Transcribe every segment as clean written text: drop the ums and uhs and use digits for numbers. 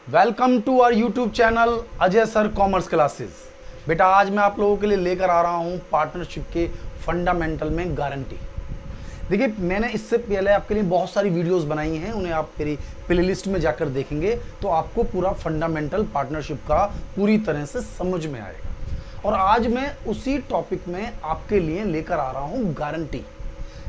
Welcome to our YouTube channel Ajay sir commerce classes. बेटा आज मैं आप लोगों के लिए लेकर आ रहा हूं पार्टनरशिप के फंडामेंटल में गारंटी। देखिए मैंने इससे पहले आपके लिए बहुत सारी वीडियोस बनाई हैं, उन्हें आप मेरी प्लेलिस्ट में जाकर देखेंगे तो आपको पूरा फंडामेंटल पार्टनरशिप का पूरी तरह से समझ में आएगा। और आज मैं उसी टॉपिक में आपके लिए लेकर आ रहा हूँ गारंटी।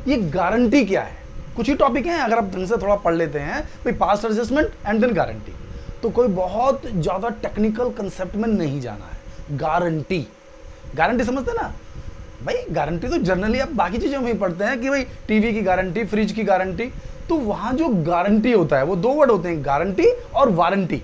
ये गारंटी क्या है? कुछ ही टॉपिक हैं, अगर आप ढंग से थोड़ा पढ़ लेते हैं भाई, past adjustment and then guarantee, तो कोई बहुत ज़्यादा टेक्निकल कंसेप्ट में नहीं जाना है। गारंटी गारंटी समझते ना भाई? गारंटी तो जनरली आप बाकी चीज़ों में ही पढ़ते हैं कि भाई टीवी की गारंटी, फ्रिज की गारंटी। तो वहाँ जो गारंटी होता है वो दो वर्ड होते हैं, गारंटी और वारंटी।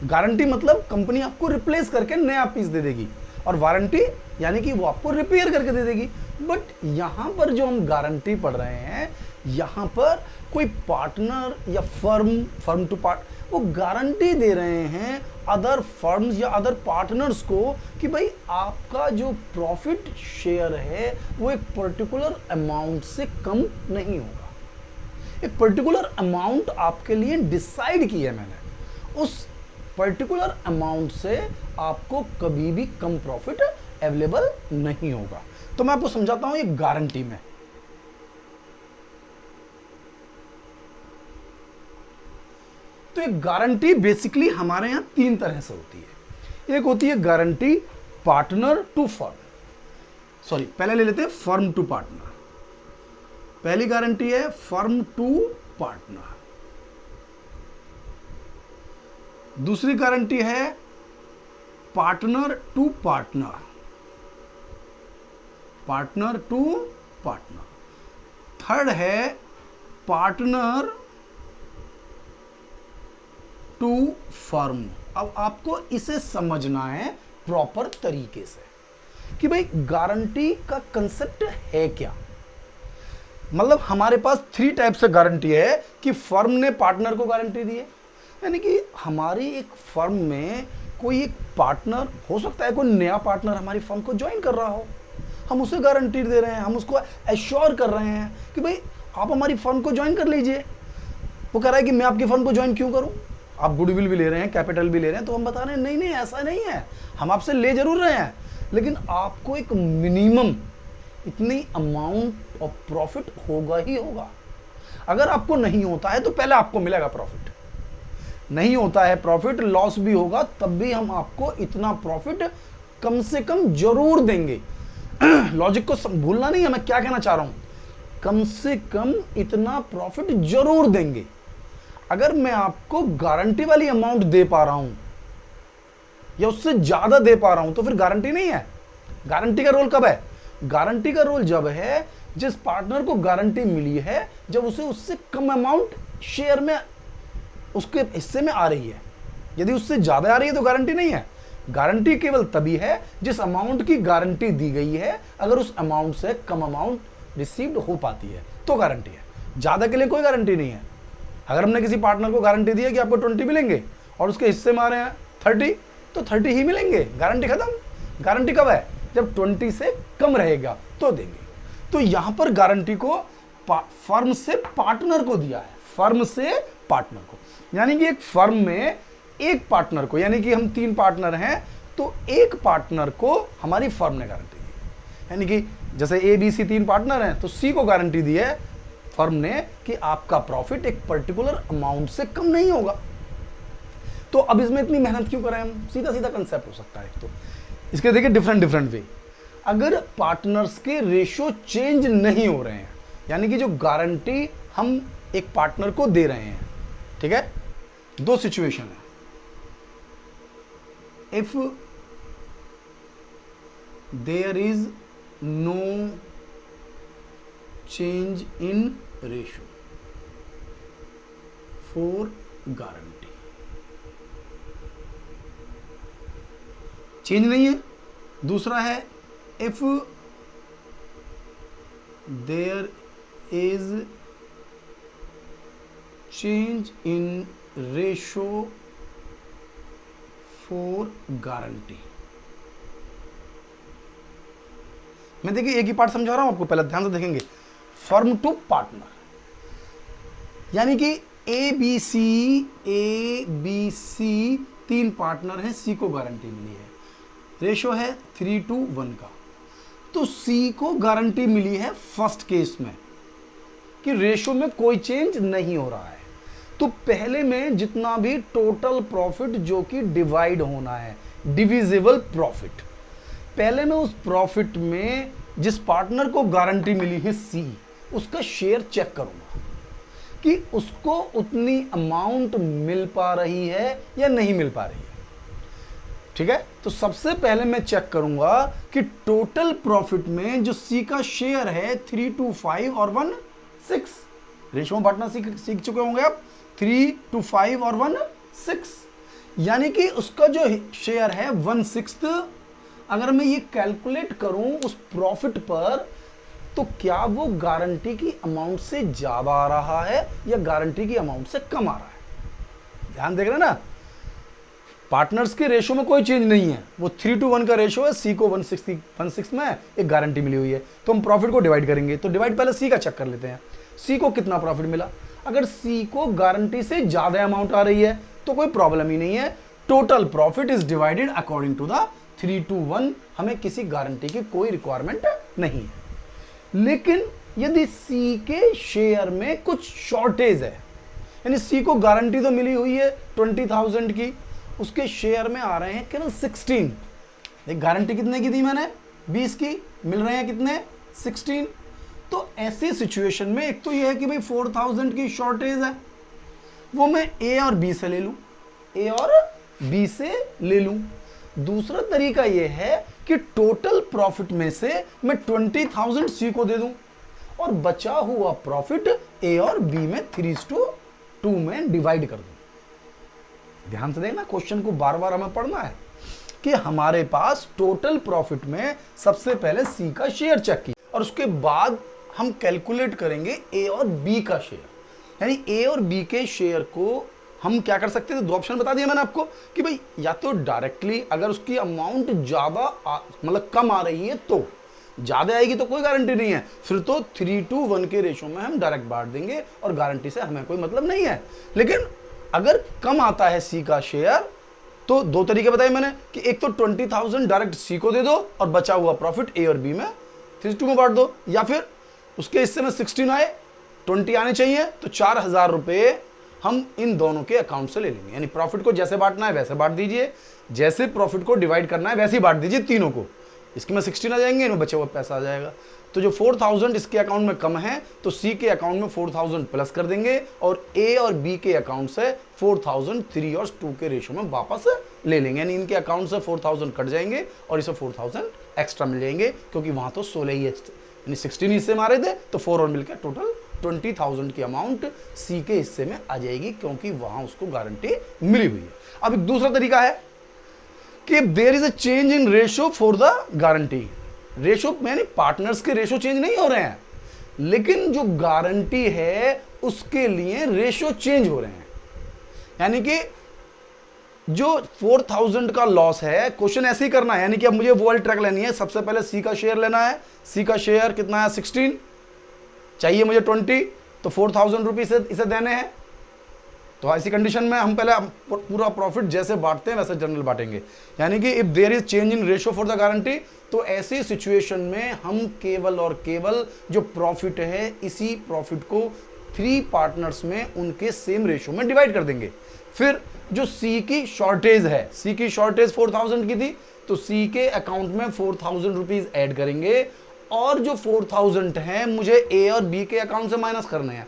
गारंटी मतलब कंपनी आपको रिप्लेस करके नया पीस दे देगी, और वारंटी यानी कि वो आपको रिपेयर करके दे देगी। बट यहाँ पर जो हम गारंटी पढ़ रहे हैं, यहाँ पर कोई पार्टनर या फर्म टू पार्ट वो गारंटी दे रहे हैं अदर फर्म्स या अदर पार्टनर्स को कि भाई आपका जो प्रॉफिट शेयर है वो एक पर्टिकुलर अमाउंट से कम नहीं होगा। एक पर्टिकुलर अमाउंट आपके लिए डिसाइड की है मैंने, उस पर्टिकुलर अमाउंट से आपको कभी भी कम प्रॉफिट अवेलेबल नहीं होगा। तो मैं आपको समझाता हूं ये गारंटी में। तो एक गारंटी बेसिकली हमारे यहां तीन तरह से होती है। एक होती है guarantee partner to firm, sorry पहले ले लेते हैं फर्म टू पार्टनर। पहली गारंटी है फर्म टू पार्टनर। दूसरी गारंटी है partner to partner, partner to partner. Third है पार्टनर टू फर्म। अब आपको इसे समझना है प्रॉपर तरीके से कि भाई गारंटी का कंसेप्ट है क्या। मतलब हमारे पास थ्री टाइप से गारंटी है कि फर्म ने पार्टनर को गारंटी दी है, यानी कि हमारी एक फर्म में कोई एक पार्टनर हो सकता है, कोई नया पार्टनर हमारी फर्म को ज्वाइन कर रहा हो, हम उसे गारंटी दे रहे हैं, हम उसको एश्योर कर रहे हैं कि भाई आप हमारी फर्म को ज्वाइन कर लीजिए। वो कह रहा है कि मैं आपकी फर्म को ज्वाइन क्यों करूं, आप गुडविल भी ले रहे हैं, कैपिटल भी ले रहे हैं, तो हम बता रहे हैं नहीं नहीं ऐसा नहीं है, हम आपसे ले जरूर रहे हैं लेकिन आपको एक मिनिमम इतनी अमाउंट ऑफ प्रॉफिट होगा ही होगा। अगर आपको नहीं होता है तो पहले आपको मिलेगा प्रॉफिट, नहीं होता है प्रॉफिट, लॉस भी होगा, तब भी हम आपको इतना प्रॉफिट कम से कम जरूर देंगे। लॉजिक को भूलना नहीं है, मैं क्या कहना चाह रहा हूं, कम से कम इतना प्रॉफिट जरूर देंगे। अगर मैं आपको गारंटी वाली अमाउंट दे पा रहा हूं या उससे ज्यादा दे पा रहा हूं तो फिर गारंटी नहीं है। गारंटी का रोल कब है? गारंटी का रोल जब है जिस पार्टनर को गारंटी मिली है जब उसे उससे कम अमाउंट शेयर में उसके हिस्से में आ रही है। यदि उससे ज्यादा आ रही है तो गारंटी नहीं है। गारंटी केवल तभी है जिस अमाउंट की गारंटी दी गई है, अगर उस अमाउंट से कम अमाउंट रिसीव्ड हो पाती है तो गारंटी है। ज्यादा के लिए कोई गारंटी नहीं है। अगर हमने किसी पार्टनर को गारंटी दी है कि आपको 20 मिलेंगे और उसके हिस्से में आ रहे हैं 30, तो 30 ही मिलेंगे, गारंटी खत्म। गारंटी कब है? जब 20 से कम रहेगा तो देंगे। तो यहां पर गारंटी को फर्म से पार्टनर को दिया है, फर्म से पार्टनर को, यानी कि एक फर्म में एक पार्टनर को, यानी कि हम 3 पार्टनर हैं तो एक पार्टनर को हमारी फर्म ने गारंटी दी है। यानी कि जैसे ए बी सी 3 पार्टनर हैं तो सी को गारंटी दी है फर्म ने कि आपका प्रॉफिट एक पर्टिकुलर अमाउंट से कम नहीं होगा। तो अब इसमें इतनी मेहनत क्यों करें हम? सीधा सीधा कंसेप्ट हो सकता है। तो इसके देखिए डिफरेंट वे। अगर पार्टनर्स के रेशियो चेंज नहीं हो रहे हैं, यानी कि जो गारंटी हम एक पार्टनर को दे रहे हैं, ठीक है, दो सिचुएशन है। If there is no change in ratio for guarantee, change नहीं है। दूसरा है if there is change in ratio for guarantee. मैं देखिए एक ही पार्ट समझा रहा हूं आपको, पहले ध्यान से देखेंगे। फर्म टू पार्टनर, यानी कि ए बी सी 3 पार्टनर हैं, सी को गारंटी मिली है, रेशो है 3:1 का। तो सी को गारंटी मिली है फर्स्ट केस में कि रेशो में कोई चेंज नहीं हो रहा है। तो पहले में जितना भी टोटल प्रॉफिट जो कि डिवाइड होना है, डिविजिबल प्रॉफिट, पहले मैं उस प्रॉफिट में जिस पार्टनर को गारंटी मिली है सी, उसका शेयर चेक करूंगा कि उसको उतनी अमाउंट मिल पा रही है या नहीं मिल पा रही है। ठीक है, तो सबसे पहले मैं चेक करूंगा कि टोटल प्रॉफिट में जो सी का शेयर है 3:5 और 1:6, रेशो में पार्टनर सीख चुके होंगे आप, 3:5 और 1:6, यानी कि उसका जो शेयर है 1/6। अगर मैं ये कैलकुलेट करूं उस प्रॉफिट पर, तो क्या वो गारंटी की अमाउंट से ज्यादा आ रहा है या गारंटी की अमाउंट से कम आ रहा है? ध्यान देख रहे हैं ना, पार्टनर्स के रेशो में कोई चेंज नहीं है, वो 3:1 का रेशो है, सी को 1/6 में एक गारंटी मिली हुई है। तो हम प्रॉफिट को डिवाइड करेंगे, तो डिवाइड पहले सी का चेक कर लेते हैं, सी को कितना प्रॉफिट मिला। अगर सी को गारंटी से ज्यादा अमाउंट आ रही है तो कोई प्रॉब्लम ही नहीं है, total profit is divided according to the 3:1, हमें किसी गारंटी की कोई रिक्वायरमेंट नहीं है। लेकिन यदि सी के शेयर में कुछ शॉर्टेज है, यानी सी को गारंटी तो मिली हुई है 20,000 की, उसके शेयर में आ रहे हैं केवल 16, गारंटी कितने की दी मैंने 20 की, मिल रहे हैं कितने 16। तो ऐसी सिचुएशन में एक तो यह है कि भाई 4,000 की शॉर्टेज है, वो मैं ए और बी से ले लूं, ए और बी से ले लूं। दूसरा तरीका यह है कि टोटल प्रॉफिट में से मैं 20,000 सी को दे दूं और बचा हुआ प्रॉफिट ए और बी में 3:2 में डिवाइड कर दूं। ध्यान से देखना, क्वेश्चन को बार बार हमें पढ़ना है कि हमारे पास टोटल प्रॉफिट में सबसे पहले सी का शेयर चेक किया और उसके बाद हम कैलकुलेट करेंगे ए और बी का शेयर, यानी ए और बी के शेयर को हम क्या कर सकते थे, दो ऑप्शन बता दिया मैंने आपको कि भाई या तो डायरेक्टली अगर उसकी अमाउंट ज्यादा मतलब कम आ रही है, तो ज्यादा आएगी तो कोई गारंटी नहीं है, फिर तो 3:1 के रेशो में हम डायरेक्ट बांट देंगे और गारंटी से हमें कोई मतलब नहीं है। लेकिन अगर कम आता है सी का शेयर, तो दो तरीके बताए मैंने कि एक तो 20,000 डायरेक्ट सी को दे दो और बचा हुआ प्रॉफिट ए और बी में 3:2 में बांट दो, या फिर उसके हिस्से में 16 आए, 20 आने चाहिए, तो 4,000 रुपए हम इन दोनों के अकाउंट से ले लेंगे। यानी प्रॉफिट को जैसे बांटना है वैसे बांट दीजिए, जैसे प्रॉफिट को डिवाइड करना है वैसे ही बांट दीजिए तीनों को। इसके में 16 आ जाएंगे, इनमें बचा हुआ पैसा आ जाएगा। तो जो 4,000 इसके अकाउंट में कम है तो सी के अकाउंट में 4,000 प्लस कर देंगे और ए और बी के अकाउंट से 4,000 3 और 2 के रेशो में वापस ले लेंगे। यानी इनके अकाउंट से 4,000 कट जाएंगे और इसे 4,000 एक्स्ट्रा मिल जाएंगे, क्योंकि वहां तो 16 ही, यानी 16 हिस्से मारे थे तो 4 और मिलकर टोटल 20,000 की अमाउंट सी के हिस्से में आ जाएगी, क्योंकि वहां उसको गारंटी मिली हुई है। अब एक दूसरा तरीका है कि there is a change in ratio for the guarantee. Ratio यानी पार्टनर्स के रेशो चेंज नहीं हो रहे हैं, लेकिन जो गारंटी है उसके लिए रेशो चेंज हो रहे हैं। यानी कि जो 4,000 का लॉस है, क्वेश्चन ऐसे ही करना है, यानी कि अब मुझे वो वाली ट्रैक लेनी है। सबसे पहले सी का शेयर लेना है, सी का शेयर कितना है 16, चाहिए मुझे 20, तो 4,000 रुपीज इसे देने हैं। तो ऐसी कंडीशन में हम पहले पूरा प्रॉफिट जैसे बांटते हैं वैसे जनरल बांटेंगे, यानी कि if there is change in ratio for the guarantee, तो ऐसी सिचुएशन में हम केवल और केवल जो प्रॉफिट है इसी प्रॉफिट को 3 पार्टनर्स में उनके सेम रेशो में डिवाइड कर देंगे। फिर जो सी की शॉर्टेज है, सी की शॉर्टेज 4,000 की थी, तो सी के अकाउंट में 4,000 रुपीज ऐड करेंगे और जो 4,000 है मुझे ए और बी के अकाउंट से माइनस करने हैं।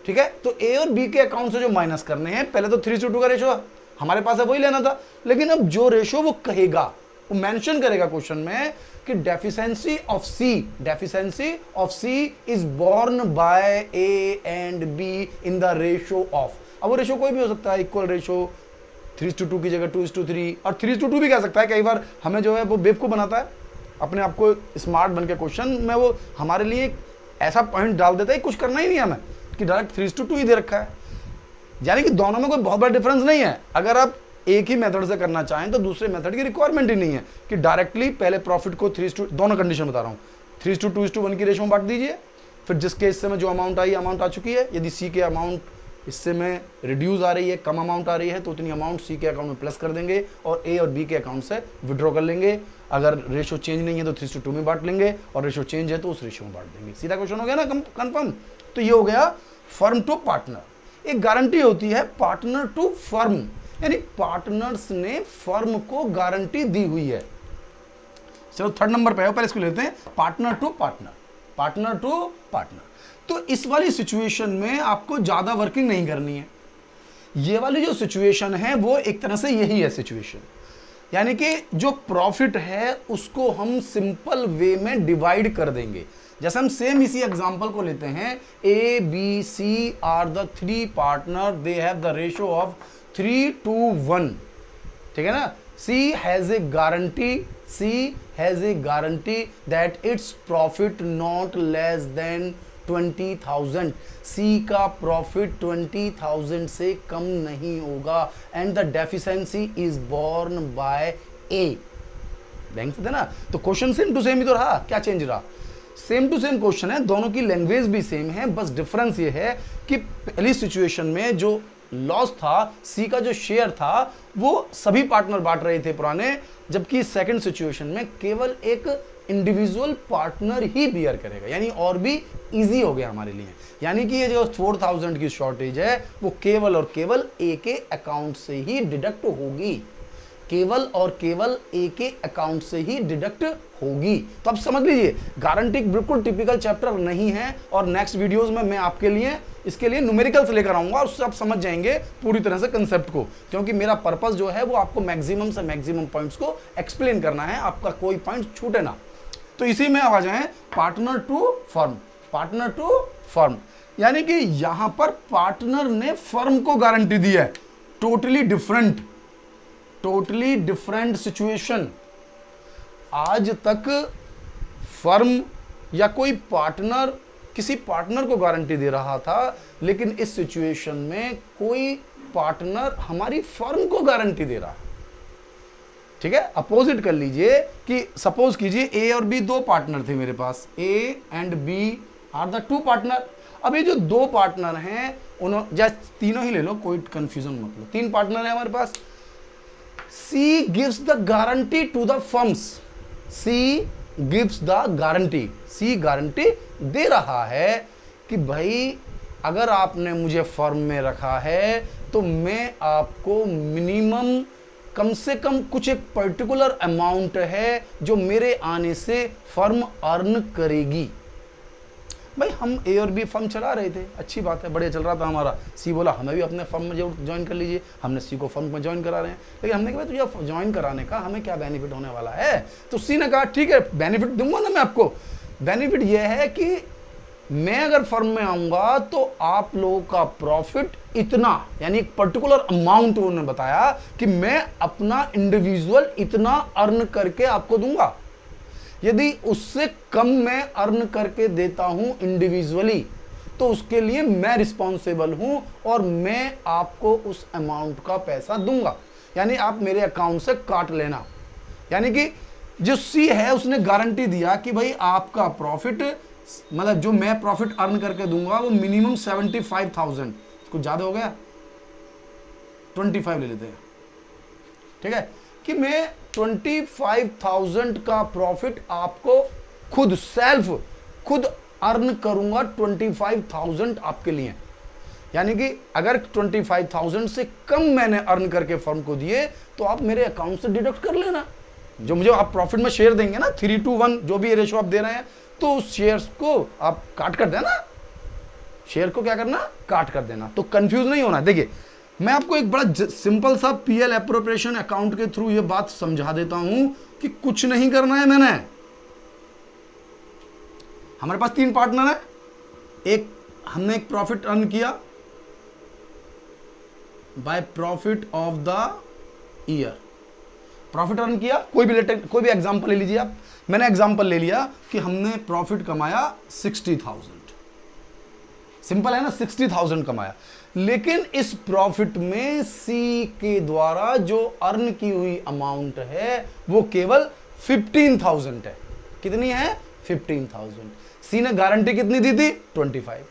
ठीक है, तो ए और बी के अकाउंट से जो माइनस करने हैं, पहले तो 3:2 का रेशो हमारे पास है वही लेना था, लेकिन अब जो रेशो वो कहेगा, वो मेंशन करेगा क्वेश्चन में कि deficiency of C is borne by A and B in the ratio of. अब वो रेशो कोई भी हो सकता है, इक्वल रेशो 3:2 की जगह 2:3 और 3:2 भी कह सकता है। कई बार हमें जो है वो बेवकूफ बनाता है, अपने आप को स्मार्ट बन के क्वेश्चन में वो हमारे लिए ऐसा पॉइंट डाल देता है, कुछ करना ही नहीं हमें, कि डायरेक्ट 3:2 ही दे रखा है। यानी कि दोनों में कोई बहुत बड़ा डिफरेंस नहीं है। अगर आप एक ही मेथड से करना चाहें तो दूसरे मेथड की रिक्वायरमेंट ही नहीं है कि डायरेक्टली पहले प्रॉफिट को 3:2, दोनों कंडीशन बता रहा हूं, 3:2:1 की रेशो में बांट दीजिए। फिर जिसके हिस्से में जो अमाउंट आई, अमाउंट आ चुकी है, यदि सी के अमाउंट इससे में रिड्यूस आ रही है, कम अमाउंट आ रही है, तो उतनी अमाउंट सी के अकाउंट में प्लस कर देंगे और ए और बी के अकाउंट से विड्रॉ कर लेंगे। अगर रेशो चेंज नहीं है तो 3:2 में बांट लेंगे और रेशो चेंज है तो उस रेशो में बांट देंगे। सीधा क्वेश्चन हो गया ना कंफर्म। तो ये हो गया फर्म टू पार्टनर। एक गारंटी होती है पार्टनर टू फर्म, यानी पार्टनर्स ने फर्म को गारंटी दी हुई है। चलो थर्ड नंबर पे है, पहले इसको लेते हैं partner to partner. Partner to partner, तो इस वाली सिचुएशन में आपको ज्यादा वर्किंग नहीं करनी है। ये वाली जो सिचुएशन है वो एक तरह से यही है सिचुएशन, यानी कि जो प्रॉफिट है उसको हम सिंपल वे में डिवाइड कर देंगे। जैसे हम सेम इसी एग्जांपल को लेते हैं, A B C are the 3 partner, they have the ratio of 3:1, ठीक है ना। C has a guarantee that it's profit not less than 20,000। C का प्रॉफिट 20,000 से कम नहीं होगा and the deficiency is borne by A. Bank से थे ना, तो क्वेश्चन सेम टू सेम ही तो रहा, क्या चेंज रहा? सेम टू सेम क्वेश्चन है, दोनों की लैंग्वेज भी सेम है, बस डिफरेंस ये है कि पहली सिचुएशन में जो लॉस था, सी का जो शेयर था वो सभी पार्टनर बांट रहे थे पुराने, जबकि सेकंड सिचुएशन में केवल एक इंडिविजुअल पार्टनर ही बियर करेगा, यानी और भी इजी हो गया हमारे लिए। यानी कि ये जो 4,000 की शॉर्टेज है वो केवल और केवल ए के अकाउंट से ही डिडक्ट होगी, केवल और केवल ए के अकाउंट से ही डिडक्ट होगी। तो अब समझ लीजिए गारंटी बिल्कुल टिपिकल चैप्टर नहीं है, और नेक्स्ट वीडियोस में मैं आपके लिए इसके लिए न्यूमेरिकल्स लेकर आऊंगा, उससे आप समझ जाएंगे पूरी तरह से कंसेप्ट को, क्योंकि मेरा पर्पस जो है वो आपको मैक्सिमम से मैक्सिमम पॉइंट्स को एक्सप्लेन करना है, आपका कोई पॉइंट छूटे ना। तो इसी में आ जाए partner to firm. Partner to firm यानी कि यहां पर पार्टनर ने फर्म को गारंटी दी है, टोटली डिफरेंट सिचुएशन। आज तक फर्म या कोई पार्टनर किसी पार्टनर को गारंटी दे रहा था, लेकिन इस सिचुएशन में कोई पार्टनर हमारी फर्म को गारंटी दे रहा है, ठीक है। अपोजिट कर लीजिए कि सपोज कीजिए ए और बी 2 पार्टनर थे मेरे पास, A and B are the 2 partner. अब ये जो 2 पार्टनर हैं उन्होंने, जैसे तीनों ही ले लो, कोई कंफ्यूजन मत लो, 3 पार्टनर है हमारे पास। C gives the guarantee to the firms, C gives the guarantee, C guarantee दे रहा है कि भाई अगर आपने मुझे फर्म में रखा है तो मैं आपको मिनिमम कम से कम कुछ एक पर्टिकुलर अमाउंट है जो मेरे आने से फर्म अर्न करेगी। भाई हम ए और बी फर्म चला रहे थे, अच्छी बात है, बढ़िया चल रहा था हमारा। सी बोला हमें भी अपने फर्म में जरूर ज्वाइन कर लीजिए, हमने सी को फर्म में ज्वाइन करा रहे हैं, लेकिन हमने कहा तुझे ज्वाइन कराने का हमें क्या बेनिफिट होने वाला है? तो सी ने कहा ठीक है बेनिफिट दूंगा ना मैं आपको। बेनिफिट यह है कि मैं अगर फर्म में आऊंगा तो आप लोगों का प्रॉफिट इतना, यानी एक पर्टिकुलर अमाउंट उन्होंने बताया कि मैं अपना इंडिविजुअल इतना अर्न करके आपको दूंगा। यदि उससे कम मैं अर्न करके देता हूं इंडिविजुअली तो उसके लिए मैं रिस्पॉन्सिबल हूं और मैं आपको उस अमाउंट का पैसा दूंगा, यानी आप मेरे अकाउंट से काट लेना। यानी कि जो सी है उसने गारंटी दिया कि भाई आपका प्रॉफिट, मतलब जो मैं प्रॉफिट अर्न करके दूंगा वो मिनिमम 75,000, कुछ ज्यादा हो गया 25 ले लेते हैं, ठीक है, कि मैं 25,000 का प्रॉफिट आपको खुद अर्न करूंगा, 25,000 आपके लिए। यानी कि अगर 25,000 से कम मैंने अर्न करके फर्म को दिए तो आप मेरे अकाउंट से डिडक्ट कर लेना, जो मुझे आप प्रॉफिट में शेयर देंगे ना 3:1 जो भी रेशो आप दे रहे हैं, तो उस शेयर्स को आप काट कर देना, शेयर को क्या करना, काट कर देना। तो कंफ्यूज नहीं होना। देखिए मैं आपको एक बड़ा सिंपल सा पीएल एप्रोप्रिएशन अकाउंट के थ्रू ये बात समझा देता हूं कि कुछ नहीं करना है। मैंने, हमारे पास 3 पार्टनर है, हमने एक प्रॉफिट अर्न किया by profit of the year, profit earn किया, कोई भी एग्जांपल ले लीजिए आप। मैंने एग्जांपल ले लिया कि हमने प्रॉफिट कमाया 60,000, सिंपल है ना, 60,000 कमाया, लेकिन इस प्रॉफिट में सी के द्वारा जो अर्न की हुई अमाउंट है वो केवल 15,000 है। कितनी है? 15,000। सी ने गारंटी कितनी दी थी? 25।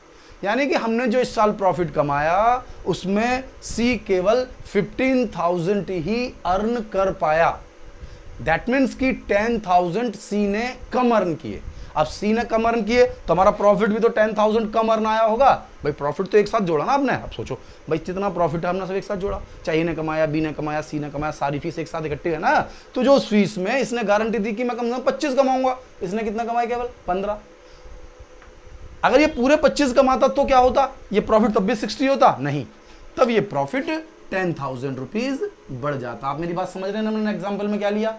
यानी कि हमने जो इस साल प्रॉफिट कमाया उसमें सी केवल 15,000 ही अर्न कर पाया। दैट मीन्स कि 10,000 सी ने कम अर्न किए। अब सी ने कम अर्न किए तो हमारा प्रॉफिट भी तो 10,000 कम अर्न आया होगा। भाई प्रॉफिट तो एक साथ जोड़ा ना आपने। अब सोचो भाई जितना प्रॉफिट है हमने सब एक साथ जोड़ा, चाहे ने कमाया, बी ने कमाया, सी ने कमाया, सारी फीस एक साथ इकट्ठी है ना। तो जो उस फीस में इसने गारंटी दी कि मैं कम से कम 25 कमाऊंगा, इसने कितना कमाया? केवल 15। अगर ये पूरे 25 कमाता तो क्या होता? ये प्रॉफिट तब भी 60 होता? नहीं, तब ये प्रॉफिट 10,000 रुपीज बढ़ जाता। आप मेरी बात समझ रहे हैं ना? मैंने एग्जाम्पल में क्या लिया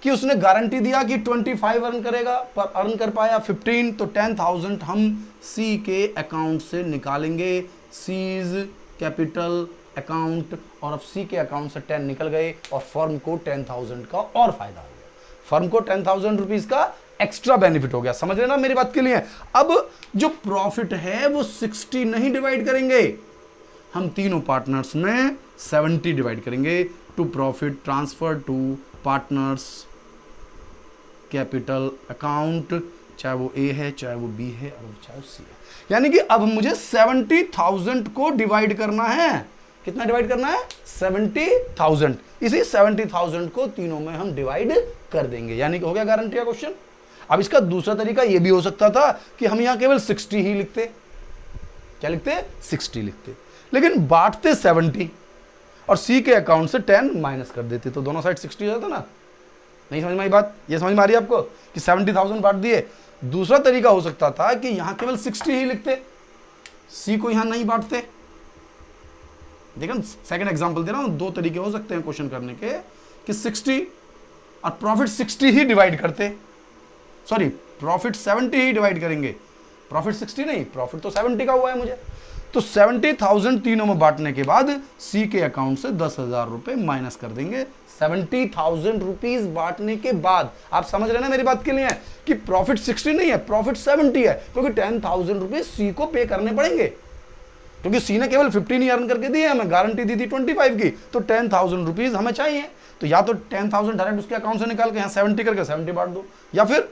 कि उसने गारंटी दिया कि 25 अर्न करेगा, पर अर्न कर पाया 15, तो 10,000 हम सी के अकाउंट से निकालेंगे, सीज कैपिटल अकाउंट, और अब सी के अकाउंट से 10 निकल गए और फर्म को 10,000 का और फायदा हो गया। फर्म को 10,000 रुपीज का एक्स्ट्रा बेनिफिट हो गया। समझ रहे ना मेरी बात के लिए? अब जो प्रॉफिट है वो 60 नहीं डिवाइड करेंगे, हम तीनों पार्टनर्स में 70 डिवाइड करेंगे। To profit transfer to partners capital account, चाहे वो ए है, चाहे वो बी है, और चाहे वो सी है। यानी कि अब मुझे 70,000 को डिवाइड करना है। कितना डिवाइड करना है? 70,000। इसी 70,000 को तीनों में हम डिवाइड कर देंगे, यानी कि हो गया गारंटी का क्वेश्चन। अब इसका दूसरा तरीका यह भी हो सकता था कि हम यहां केवल 60 ही लिखते। क्या लिखते? 60 लिखते, लेकिन बांटते 70 और सी के अकाउंट से 10 माइनस कर देते, तो दोनों साइड 60 हो जाता ना। नहीं समझ में आई बात? ये समझ में आ रही है आपको कि 70,000 बांट दिए। दूसरा तरीका हो सकता था कि यहां केवल 60 ही लिखते, सी को यहां नहीं बांटते। देखो सेकंड एग्जांपल दे रहा हूं, दो तरीके हो सकते हैं क्वेश्चन करने के कि 60 और प्रॉफिट 60 ही डिवाइड करते, सॉरी प्रॉफिट 70 ही डिवाइड करेंगे, प्रॉफिट 60 नहीं, प्रॉफिट तो 70 का हुआ है मुझे। तो 70,000 तीनों में बांटने के बाद सी के अकाउंट से 10,000 रुपए माइनस कर देंगे। 70,000 रुपीज बांटने के बाद आप समझ रहे ना मेरी बात के लिए कि प्रॉफिट 60 नहीं है, प्रॉफिट 70 है, क्योंकि 10,000 रुपीज सी को पे करने पड़ेंगे, क्योंकि सी ने केवल 15 ही अर्न करके दिए, हमें गारंटी दी थी 25 की, तो 10,000 रुपीज हमें चाहिए। तो या तो 10,000 डायरेक्ट उसके अकाउंट से निकाल के यहाँ 70 करके 70 बांट दो, या फिर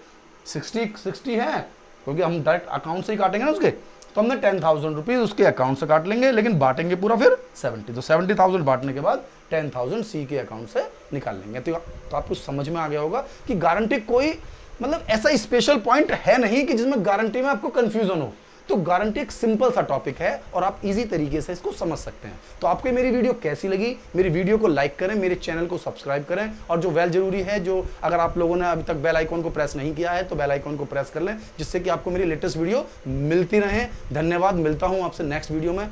60 है, क्योंकि हम डायरेक्ट अकाउंट से ही काटेंगे ना उसके, तो हमने 10,000 रुपीज उसके अकाउंट से काट लेंगे, लेकिन बांटेंगे पूरा फिर 70। तो 70,000 बांटने के बाद 10,000 सी के अकाउंट से निकाल लेंगे। तो आपको समझ में आ गया होगा कि गारंटी कोई मतलब ऐसा स्पेशल पॉइंट है नहीं कि जिसमें गारंटी में आपको कंफ्यूजन हो। तो गारंटी एक सिंपल सा टॉपिक है और आप इजी तरीके से इसको समझ सकते हैं। तो आपको मेरी वीडियो कैसी लगी? मेरी वीडियो को लाइक करें, मेरे चैनल को सब्सक्राइब करें, और जो वेल जरूरी है, जो अगर आप लोगों ने अभी तक बेल आइकॉन को प्रेस नहीं किया है तो बेल आइकॉन को प्रेस कर लें, जिससे कि आपको मेरी लेटेस्ट वीडियो मिलती रहे। धन्यवाद, मिलता हूं आपसे नेक्स्ट वीडियो में।